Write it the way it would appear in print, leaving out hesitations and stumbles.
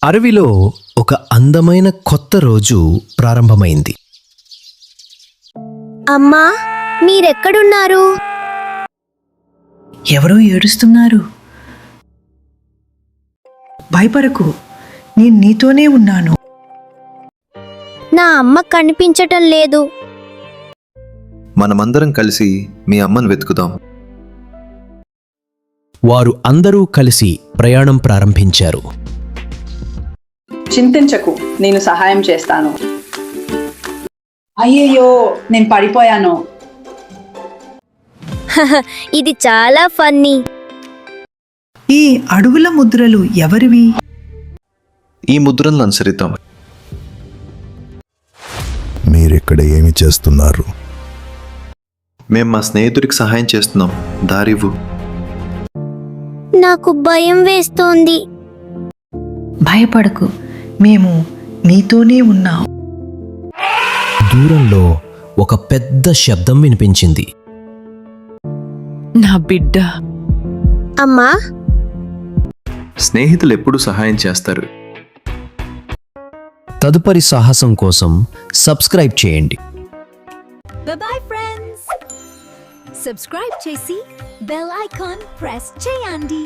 అడవిలో ఒక అందమైన కొత్త రోజు ప్రారంభమైంది. అమ్మా, మీరెక్కడున్నారు? ఎవరో ఏడుస్తున్నారు. భయపడకు, నేను నీతోనే ఉన్నాను. నా అమ్మ కనిపించటం లేదు. మనమందరం కలిసి మీ అమ్మను వెతుకుదాం. వారు అందరూ కలిసి ప్రయాణం ప్రారంభించారు. చింతించకు, నేను సహాయం చేస్తాను. అయ్యయ్యో, నేను పడిపోయాను. ఇది చాలా ఫన్నీ. ఈ అడవుల ముద్రలు ఎవరివి? ఈ ముద్రలను అనుసరిద్దాం. మీరిక్కడ ఏమి చేస్తున్నారు? మేం మా స్నేహితుడికి సహాయం చేస్తున్నాం. దారివ్వు. నాకు భయం వేస్తోంది. భయపడకు, మేము నీతోనే ఉన్నాం. దూరంలో ఒక పెద్ద శబ్దం వినిపించింది. నా బిడ్డ. అమ్మా, స్నేహితులు ఎప్పుడూ సహాయం చేస్తారు. తదుపరి సాహసం కోసం సబ్స్క్రైబ్ చేయండి. Bye friends. Subscribe chesi bell icon press cheyandi.